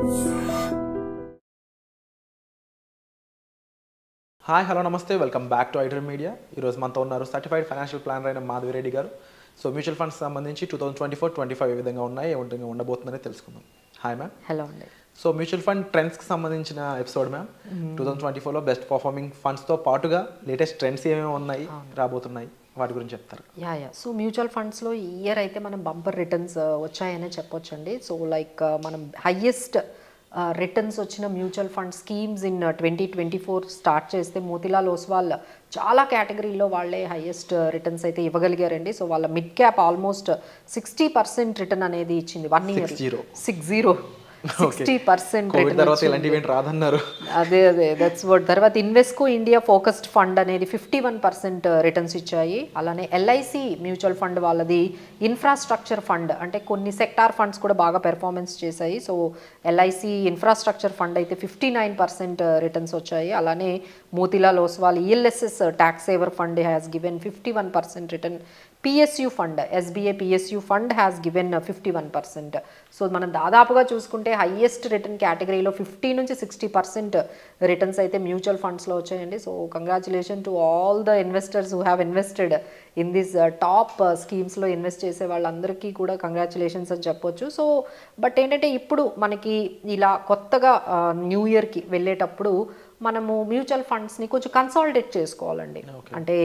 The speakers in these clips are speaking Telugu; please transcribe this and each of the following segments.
హాయ్ హలో నమస్తే, welcome back to iter media. ఈరోజు మనతో ఉన్నారు సర్టిఫైడ్ ఫైనాన్షియల్ ప్లానర్ అయిన మాధవిరెడ్డి గారు. సో మ్యూచువల్ ఫండ్స్ సంబంధించి 2024-25 ఏ విధంగా ఉన్నాయి, ఏ విధంగా ఉండబోతుందని తెలుసుకుందాం. Hi ma'am. హలో అండి. సో మ్యూచువల్ ఫండ్ ట్రెండ్స్కి సంబంధించిన ఎపిసోడ్ మ్యామ్. 2024లో బెస్ట్ పర్ఫార్మింగ్ ఫండ్స్తో పాటుగా లేటెస్ట్ ట్రెండ్స్ ఏమేమి ఉన్నాయి, రాబోతున్నాయి, వాటి గురించి చెప్తారు. సో మ్యూచువల్ ఫండ్స్లో ఈ ఇయర్ అయితే మనం బంపర్ రిటర్న్స్ వచ్చాయనే చెప్పొచ్చండి. సో లైక్ మనం హయ్యెస్ట్ రిటర్న్స్ వచ్చిన mutual fund schemes in 2024 start చేస్తే మోతిలాల్ ఓస్వాల్ చాలా కేటగిరీలో వాళ్ళే హైయెస్ట్ రిటర్న్స్ అయితే ఇవ్వగలిగారండి. సో వాళ్ళ మిడ్ క్యాప్ ఆల్మోస్ట్ 60% రిటర్న్ అనేది ఇచ్చింది 1 ఇయర్. 60% రాదన్నారు. అదే దట్స్ వాట్. తర్వాత ఇన్వెస్కో ఇండియా ఫోకస్డ్ ఫండ్ అనేది 51% రిటర్న్స్ ఇచ్చాయి. అలానే ఎల్ఐసి మ్యూచువల్ ఫండ్ వాళ్ళది ఇన్ఫ్రాస్ట్రక్చర్ ఫండ్, అంటే కొన్ని సెక్టార్ ఫండ్స్ కూడా బాగా పెర్ఫార్మెన్స్ చేశాయి. సో ఎల్ఐసి ఇన్ఫ్రాస్ట్రక్చర్ ఫండ్ అయితే 59% రిటర్న్స్ వచ్చాయి. అలానే Motilal Oswal ELSS tax saver fund has given 51% return. PSU fund, SBI PSU fund has given 51%. So మనం దాదాపుగా చూసుకుంటే హయ్యెస్ట్ రిటర్న్ కేటగిరీలో 50 నుంచి 60% రిటర్న్స్ అయితే మ్యూచువల్ ఫండ్స్లో వచ్చాయండి. So congratulation to all the investors who have invested in this top స్కీమ్స్లో ఇన్వెస్ట్ చేసే వాళ్ళందరికీ కూడా కంగ్రాచులేషన్స్ అని చెప్పొచ్చు. సో బట్ ఏంటంటే ఇప్పుడు మనకి ఇలా కొత్తగా న్యూ ఇయర్కి వెళ్ళేటప్పుడు మనము మ్యూచువల్ ఫండ్స్ని కొంచెం కన్సాలిడేట్ చేసుకోవాలండి. అంటే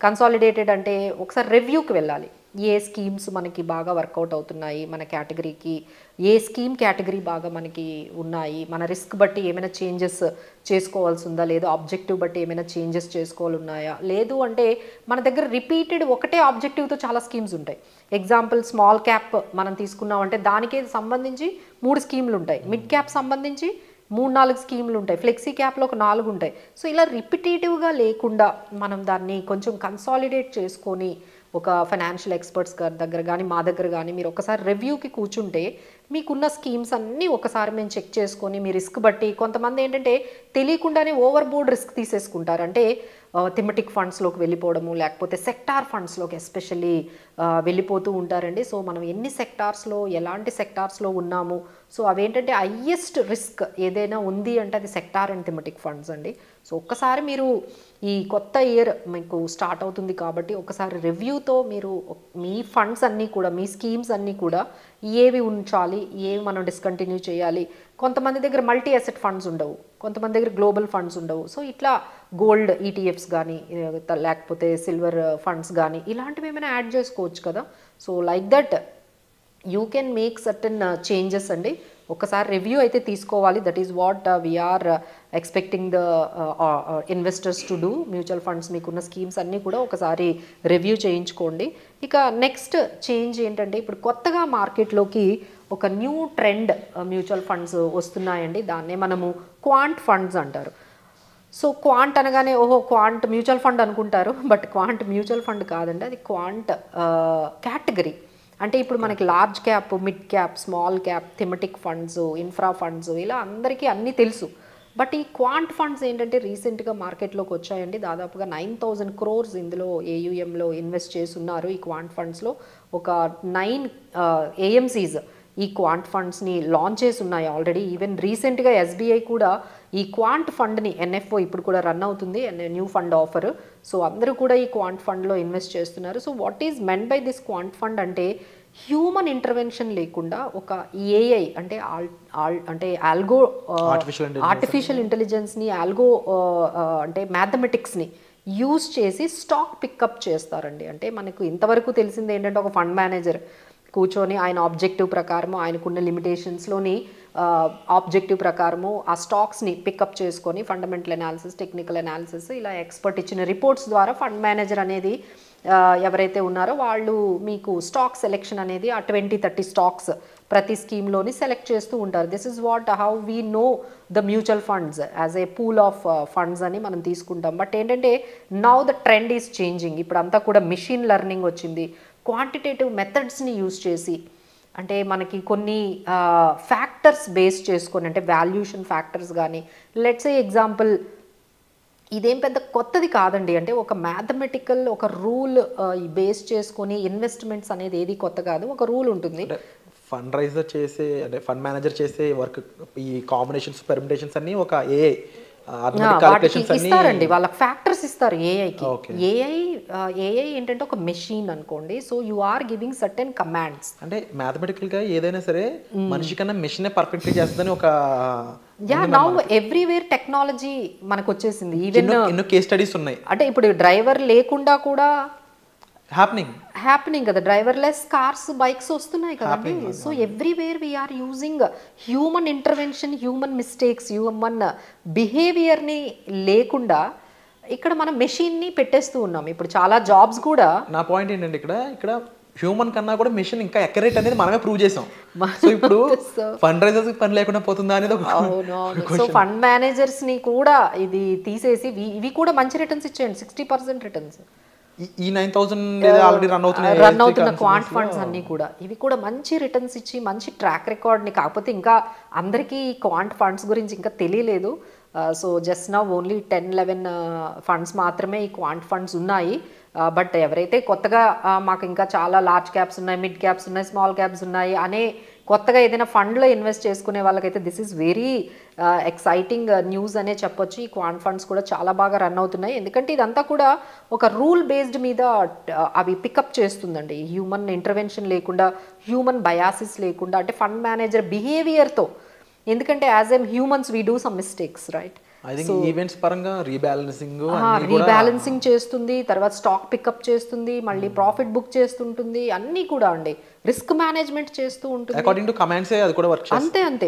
కన్సాలిడేటెడ్ అంటే ఒకసారి రివ్యూకి వెళ్ళాలి. ఏ స్కీమ్స్ మనకి బాగా వర్కౌట్ అవుతున్నాయి, మన కేటగిరీకి ఏ స్కీమ్ కేటగిరీ బాగా మనకి ఉన్నాయి, మన రిస్క్ బట్టి ఏమైనా చేంజెస్ చేసుకోవాల్సి ఉందా, లేదు ఆబ్జెక్టివ్ బట్టి ఏమైనా చేంజెస్ చేసుకోవాలి ఉన్నాయా, లేదు అంటే మన దగ్గర రిపీటెడ్ ఒకటే ఆబ్జెక్టివ్తో చాలా స్కీమ్స్ ఉంటాయి. ఎగ్జాంపుల్ స్మాల్ క్యాప్ మనం తీసుకున్నామంటే దానికి సంబంధించి 3 స్కీమ్లు ఉంటాయి, మిడ్ క్యాప్ సంబంధించి 3-4 స్కీమ్లు ఉంటాయి, ఫ్లెక్సీ క్యాప్లో ఒక 4 ఉంటాయి. సో ఇలా రిపిటేటివ్గా లేకుండా మనం దాన్ని కొంచెం కన్సాలిడేట్ చేసుకొని ఒక ఫైనాన్షియల్ ఎక్స్పర్ట్స్ గారి దగ్గర కానీ మా దగ్గర కానీ మీరు ఒకసారి రివ్యూకి కూర్చుంటే మీకున్న స్కీమ్స్ అన్నీ ఒకసారి మేము చెక్ చేసుకొని మీ రిస్క్ బట్టి, కొంతమంది ఏంటంటే తెలియకుండానే ఓవర్ బోర్డ్ రిస్క్ తీసేసుకుంటారు. అంటే థెమటిక్ ఫండ్స్లోకి వెళ్ళిపోవడము, లేకపోతే సెక్టార్ ఫండ్స్లోకి ఎస్పెషల్లీ వెళ్ళిపోతూ ఉంటారండి. సో మనం ఎన్ని సెక్టార్స్లో ఎలాంటి సెక్టార్స్లో ఉన్నాము, సో అవేంటంటే హయ్యెస్ట్ రిస్క్ ఏదైనా ఉంది అంటే అది సెక్టార్ అండ్ థెమటిక్ ఫండ్స్ అండి. సో ఒక్కసారి మీరు ఈ కొత్త ఇయర్ మీకు స్టార్ట్ అవుతుంది కాబట్టి ఒకసారి రివ్యూతో మీరు మీ ఫండ్స్ అన్నీ కూడా, మీ స్కీమ్స్ అన్నీ కూడా ఏవి ఉంచాలి, ఏవి మనం డిస్కంటిన్యూ చేయాలి. కొంతమంది దగ్గర మల్టీ అసెట్ ఫండ్స్ ఉండవు, కొంతమంది దగ్గర గ్లోబల్ ఫండ్స్ ఉండవు. సో ఇట్లా గోల్డ్ ఈటీఎఫ్స్ కానీ లేకపోతే సిల్వర్ ఫండ్స్ కానీ ఇలాంటివి ఏమైనా యాడ్ చేసుకోవచ్చు కదా. So like that you can make certain changes అండి. ఒకసారి రివ్యూ అయితే తీసుకోవాలి. That is what we're expecting the investors to do. Mutual funds మీకున్న స్కీమ్స్ అన్నీ కూడా ఒకసారి రివ్యూ చేయించుకోండి. ఇక నెక్స్ట్ చేంజ్ ఏంటంటే ఇప్పుడు కొత్తగా మార్కెట్లోకి ఒక న్యూ ట్రెండ్ మ్యూచువల్ ఫండ్స్ వస్తున్నాయండి. దాన్నే మనము క్వాంట్ ఫండ్స్ అంటారు. సో క్వాంట్ అనగానే ఓహో క్వాంట్ మ్యూచువల్ ఫండ్ అనుకుంటారు, బట్ క్వాంట్ మ్యూచువల్ ఫండ్ కాదండి, అది క్వాంట్ కేటగిరీ. అంటే ఇప్పుడు మనకి large cap, mid cap, small cap, thematic funds, infra funds ఇలా అందరికీ అన్నీ తెలుసు. బట్ ఈ క్వాంట్ ఫండ్స్ ఏంటంటే రీసెంట్గా మార్కెట్లోకి వచ్చాయండి. దాదాపుగా 9,000 crores ఇందులో ఏయుఎంలో ఇన్వెస్ట్ చేస్తున్నారు. ఈ క్వాంట్ ఫండ్స్లో ఒక 9 ఏఎంసీస్ ఈ క్వాంట్ ఫండ్స్ని లాంచ్ చేసి ఉన్నాయి ఆల్రెడీ. ఈవెన్ రీసెంట్గా ఎస్బీఐ కూడా ఈ క్వాంట్ ఫండ్ని, ఎన్ఎఫ్ఓ ఇప్పుడు కూడా రన్ అవుతుంది, న్యూ ఫండ్ ఆఫర్. సో అందరూ కూడా ఈ క్వాంట్ ఫండ్లో ఇన్వెస్ట్ చేస్తున్నారు. So what is meant by this quant fund అంటే హ్యూమన్ ఇంటర్వెన్షన్ లేకుండా ఒక ఏఐ అంటే అంటే ఆల్గో ఆర్టిఫిషియల్ ఇంటెలిజెన్స్ని, ఆల్గో అంటే మ్యాథమెటిక్స్ని యూజ్ చేసి స్టాక్ పికప్ చేస్తారండి. అంటే మనకు ఇంతవరకు తెలిసింది ఏంటంటే ఒక ఫండ్ మేనేజర్ కూర్చొని ఆయన ఆబ్జెక్టివ్ ప్రకారము, ఆయనకున్న లిమిటేషన్స్లోని ఆబ్జెక్టివ్ ప్రకారము ఆ స్టాక్స్ని పికప్ చేసుకొని ఫండమెంటల్ అనాలిసిస్, టెక్నికల్ అనాలిసిస్ ఇలా ఎక్స్పర్ట్ ఇచ్చిన రిపోర్ట్స్ ద్వారా ఫండ్ మేనేజర్ అనేది ఎవరైతే ఉన్నారో వాళ్ళు మీకు స్టాక్ సెలెక్షన్ అనేది ఆ 20-30 స్టాక్స్ ప్రతి స్కీమ్లోని సెలెక్ట్ చేస్తూ ఉంటారు. This is what how we know the mutual funds as a pool of funds అని మనం తీసుకుంటాం. బట్ ఏంటంటే now the trend is changing. ఇప్పుడు అంతా కూడా మిషన్ లెర్నింగ్ వచ్చింది. క్వాంటిటేటివ్ మెథడ్స్ని యూజ్ చేసి, అంటే మనకి కొన్ని ఫ్యాక్టర్స్ బేస్ చేసుకొని, అంటే వాల్యూషన్ ఫ్యాక్టర్స్ కానీ, లెట్స్ ఏ ఎగ్జాంపుల్ ఇదేం పెద్ద కొత్తది కాదండి. అంటే ఒక మ్యాథమెటికల్ ఒక రూల్ బేస్ చేసుకొని ఇన్వెస్ట్మెంట్స్ అనేది ఏది కొత్త కాదు. ఒక రూల్ ఉంటుంది. ఫండ్ రైజర్ చేసే అంటే ఫండ్ మేనేజర్ చేసే వర్క్ ఈ కాంబినేషన్స్ పెర్మిటేషన్స్ అన్ని ఒక ఏఐ అథమెటిక్ వాటికి క్యాలిక్యులేషన్స్ అన్ని ఇస్తారండి, వాళ్ళకి ఫ్యాక్టర్స్ ఇస్తారు ఏఐకి. Okay. ఏఐ ఏంటంటే ఒక మెషిన్ అనుకోండి. So you are giving certain commands. అంటే మ్యాథమెటికల్ గా ఏదైనా సరే మనిషి కన్నా మెషిన్ పర్ఫెక్ట్లీ చేస్తుందని ఒక నౌ ఎవ్రీవేర్ టెక్నాలజీ మనకు వచ్చేసింది. ఈవెన్ ఎన్నో కేస్ స్టడీస్ ఉన్నాయి. అంటే ఇప్పుడు డ్రైవర్ లేకుండా కూడా హ్యాపెనింగ్ కదా, డ్రైవర్లెస్ కార్స్ బైక్స్ వస్తున్నాయి కదండి. So everywhere we are using human intervention, human mistakes, human బిహేవియర్ని లేకుండా ఇక్కడ మనం మెషిన్ని పెట్టేస్తూ ఉన్నాం. ఇప్పుడు చాలా జాబ్స్ కూడా. నా పాయింట్ ఏంటంటే ఇక్కడ హ్యూమన్ కన్నా కూడా మెషిన్ ఇంకా అక్యురేట్ అనేది మనమే ప్రూవ్ చేసాం. సో ఇప్పుడు ఫండ్ రైజర్స్ పని లేకుండా పోతుందా అనేది సో ఫండ్ మేనేజర్స్ ని కూడా ఇది తీసేసి ఇవి కూడా మంచి రిటర్న్స్ ఇచ్చేయండి, 60% రిటర్న్స్. ఈ 9,000 ఆల్రెడీ రన్ అవుతున్న క్వాంట్ ఫండ్స్ అన్ని కూడా ఇవి కూడా మంచి రిటర్న్స్ ఇచ్చి మంచి ట్రాక్ రికార్డ్ని. కాకపోతే ఇంకా అందరికీ క్వాంట్ ఫండ్స్ గురించి ఇంకా తెలియలేదు. So just now only 10-11 funds మాత్రమే ఈ క్వాంట్ ఫండ్స్ ఉన్నాయి. బట్ ఎవరైతే కొత్తగా మాకు ఇంకా చాలా లార్జ్ క్యాప్స్ ఉన్నాయి, మిడ్ క్యాప్స్ ఉన్నాయి, స్మాల్ క్యాప్స్ ఉన్నాయి అనే కొత్తగా ఏదైనా ఫండ్లో ఇన్వెస్ట్ చేసుకునే వాళ్ళకైతే this is very exciting news అనే చెప్పొచ్చు. ఈ క్వాంట్ ఫండ్స్ కూడా చాలా బాగా రన్ అవుతున్నాయి. ఎందుకంటే ఇదంతా కూడా ఒక రూల్ బేస్డ్ మీద అవి పికప్ చేస్తుందండి. హ్యూమన్ ఇంటర్వెన్షన్ లేకుండా, హ్యూమన్ బయాసిస్ లేకుండా, అంటే ఫండ్ మేనేజర్ బిహేవియర్తో. ఎందుకంటే as M humans we do some mistakes, right? Events పరంగా రీబ్యాలెన్సింగ్ చేస్తుంది, తర్వాత స్టాక్ పికప్ చేస్తుంది, మళ్ళీ ప్రాఫిట్ బుక్ చేస్తుంటుంది, అన్నీ కూడా అండి. రిస్క్ మేనేజ్మెంట్ చేస్తూ ఉంటుంది. అకార్డింగ్ టు కమాండ్స్ అది కూడా వర్క్ చేస్తుంది. అంతే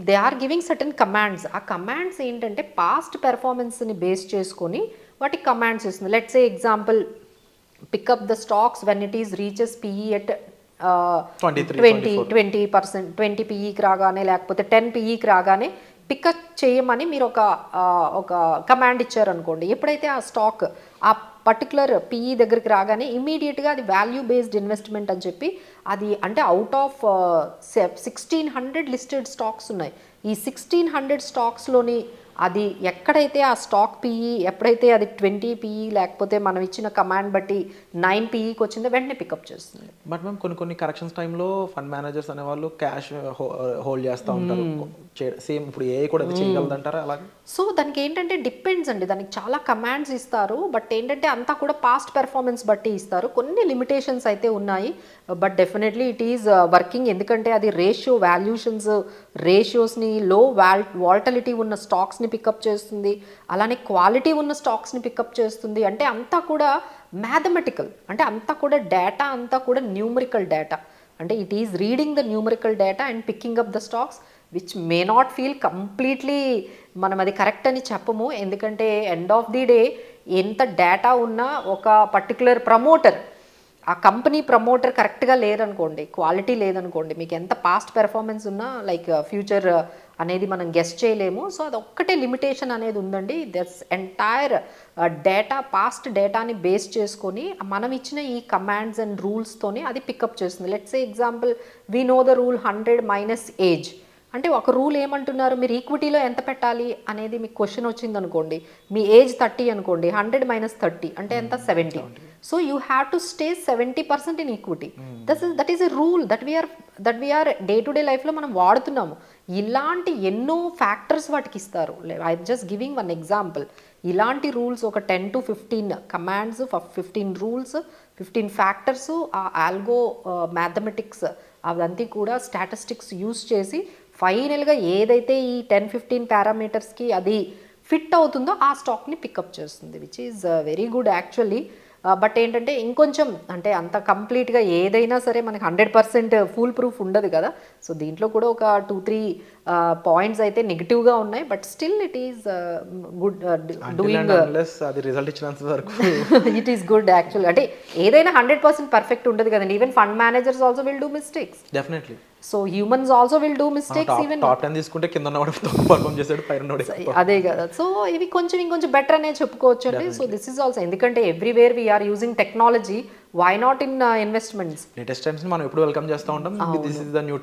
they are giving certain commands. ఆ కమాండ్స్ ఏంటంటే పాస్ట్ పెర్ఫార్మెన్స్ని బేస్ చేసుకొని వాటికి కమాండ్స్ ఇస్తుంది. Let's say example, pick up the stocks when it is reaches PE at 20%, 20 పిఈకి రాగానే, లేకపోతే 10 పిఈకి రాగానే పికప్ చేయమని మీరు ఒక కమాండ్ ఇచ్చారనుకోండి. ఎప్పుడైతే ఆ స్టాక్ ఆ పర్టికులర్ పిఈ దగ్గరికి రాగానే ఇమీడియట్గా అది వాల్యూ బేస్డ్ ఇన్వెస్ట్మెంట్ అని చెప్పి అది, అంటే అవుట్ ఆఫ్ 1600 లిస్టెడ్ స్టాక్స్ ఉన్నాయి. ఈ 1600 స్టాక్స్లోని అది ఎక్కడైతే ఆ స్టాక్ పిఈ ఎప్పుడైతే అది 20 పిఈ లేకపోతే మనం ఇచ్చిన కమాండ్ బట్టి 9 పిఈకి వచ్చిందో వెంటనే పికప్ చేస్తుంది. బట్ మేము కొన్ని కరెక్షన్స్ టైంలో ఫండ్ మేనేజర్స్ అనేవాళ్ళు క్యాష్ హోల్డ్ చేస్తూ ఉంటారు. సేమ్ ఇప్పుడు ఏ కూడా చేయగలదంటారా అలాగే? సో దానికి ఏంటంటే డిపెండ్స్ అండి, దానికి చాలా కమాండ్స్ ఇస్తారు. బట్ ఏంటంటే అంతా కూడా పాస్ట్ పెర్ఫార్మెన్స్ బట్టి ఇస్తారు. కొన్ని లిమిటేషన్స్ అయితే ఉన్నాయి, but definitely it is working. ఎందుకంటే అది వాల్యూషన్స్ రేషియోస్ని, లో వాల్టిలిటీ ఉన్న స్టాక్స్ని పికప్ చేస్తుంది, అలానే క్వాలిటీ ఉన్న స్టాక్స్ని పికప్ చేస్తుంది. అంటే అంతా కూడా మ్యాథమెటికల్, అంటే అంతా కూడా డేటా, అంతా కూడా న్యూమరికల్ డేటా. అంటే it is reading the numerical data and picking up the stocks which may not feel completely మనం అది కరెక్ట్ అని చెప్పము. ఎందుకంటే ఎండ్ ఆఫ్ ది డే ఎంత డేటా ఉన్నా ఒక పర్టికులర్ ప్రమోటర్, ఆ కంపెనీ ప్రమోటర్ కరెక్ట్గా లేదనుకోండి, క్వాలిటీ లేదనుకోండి, మీకు ఎంత పాస్ట్ పెర్ఫార్మెన్స్ ఉన్నా లైక్ ఫ్యూచర్ అనేది మనం గెస్ట్ చేయలేము. సో అది ఒక్కటే లిమిటేషన్ అనేది ఉందండి. దట్స్ ఎంటైర్ డేటా, పాస్ట్ డేటాని బేస్ చేసుకొని మనం ఇచ్చిన ఈ కమాండ్స్ అండ్ రూల్స్తోని అది పికప్ చేస్తుంది. Let's say example, we know the rule 100 minus age. అంటే ఒక రూల్ ఏమంటున్నారు, మీరు ఈక్విటీలో ఎంత పెట్టాలి అనేది మీకు క్వశ్చన్ వచ్చింది అనుకోండి, మీ ఏజ్ 30 అనుకోండి, 100 మైనస్ 30 అంటే ఎంత, 70. So you have to stay 70% in equity. That is a rule that we're day to day లైఫ్లో మనం వాడుతున్నాము. ఇలాంటి ఎన్నో ఫ్యాక్టర్స్ వాటికి ఇస్తారు. I just giving one example. ఇలాంటి రూల్స్ ఒక 10 to 15 కమాండ్స్, 15 రూల్స్, 15 ఫ్యాక్టర్స్, ఆ ఆల్గో మ్యాథమెటిక్స్ అవంతా కూడా స్టాటిస్టిక్స్ యూస్ చేసి ఫైనల్గా ఏదైతే ఈ 10-15 పారామీటర్స్కి అది ఫిట్ అవుతుందో ఆ స్టాక్ని పికప్ చేస్తుంది, which is very good actually. But ఏంటంటే ఇంకొంచెం, అంటే అంత కంప్లీట్గా ఏదైనా సరే మనకి 100% ఫుల్ ప్రూఫ్ ఉండదు కదా. సో దీంట్లో కూడా ఒక 2-3 పాయింట్స్ అయితే నెగిటివ్గా ఉన్నాయి. But still it is good doing, it is good actual. అంటే ఏదైనా 100% పర్ఫెక్ట్ ఉండదు కదండి. Even fund managers also will do mistakes. Definitely. So humans also will do mistakes. Even top 10 తీసుకుంటే కింద ఉన్నవాడు పర్ఫార్మ్ చేసాడు, పైన ఉన్నవాడు అదే కదా. సో ఇవి ఇంకొంచెం బెటర్ అనే చెప్పుకోవచ్చు అండి. సో దిస్ ఈజ్ ఆల్సో, ఎందుకంటే everywhere we are using technology, why not in investments? Latest trends మనం ఎప్పుడు వెల్కమ్ చేస్తూ ఉంటాం. This is the new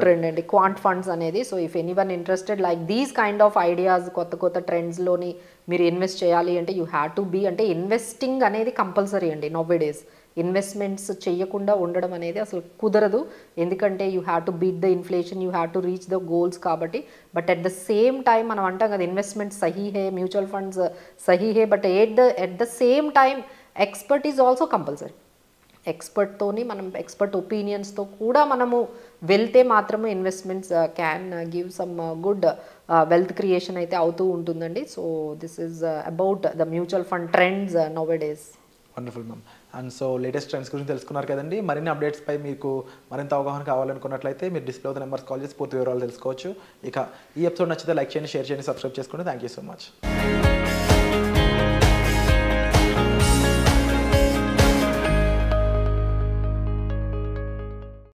trend అండి, క్వాంట్ ఫండ్స్ అనేది. So if anyone interested like these kind of ideas, కొత్త ట్రెండ్స్లోని మీరు ఇన్వెస్ట్ చేయాలి అంటే యూ హ్యావ్ టు బీ, అంటే ఇన్వెస్టింగ్ అనేది కంపల్సరీ అండి నౌ డేస్. ఇన్వెస్ట్మెంట్స్ చేయకుండా ఉండడం అనేది అసలు కుదరదు. ఎందుకంటే you have to beat the inflation, you have to reach the goals కాబట్టి. But at the same time మనం అంటాం కదా, ఇన్వెస్ట్మెంట్ సహీ హే, మ్యూచువల్ ఫండ్స్ సహీ హే, but at the same time expert is also compulsory. ఎక్స్పర్ట్తోని మనం ఎక్స్పర్ట్ ఒపీనియన్స్తో కూడా మనము వెళ్తే మాత్రమే investments can give some good wealth creation అయితే అవుతూ ఉంటుందండి. So this is about the mutual fund trends nowadays. Wonderful ma'am. And so latest trends గురించి తెలుసుకున్నారు కదండి. మరిన్ని అప్డేట్స్పై మీకు మరింత అవగాహన కావాలనుకున్నట్లయితే మీరు డిస్ప్లే అవుతున్న నెంబర్స్ కాల్ చేసి పూర్తి వివరాలు తెలుసుకోవచ్చు. ఇక ఈ ఎపిసోడ్ నచ్చితే లైక్ చేయండి, షేర్ చేయండి, సబ్స్క్రైబ్ చేసుకోండి. Thank you so much.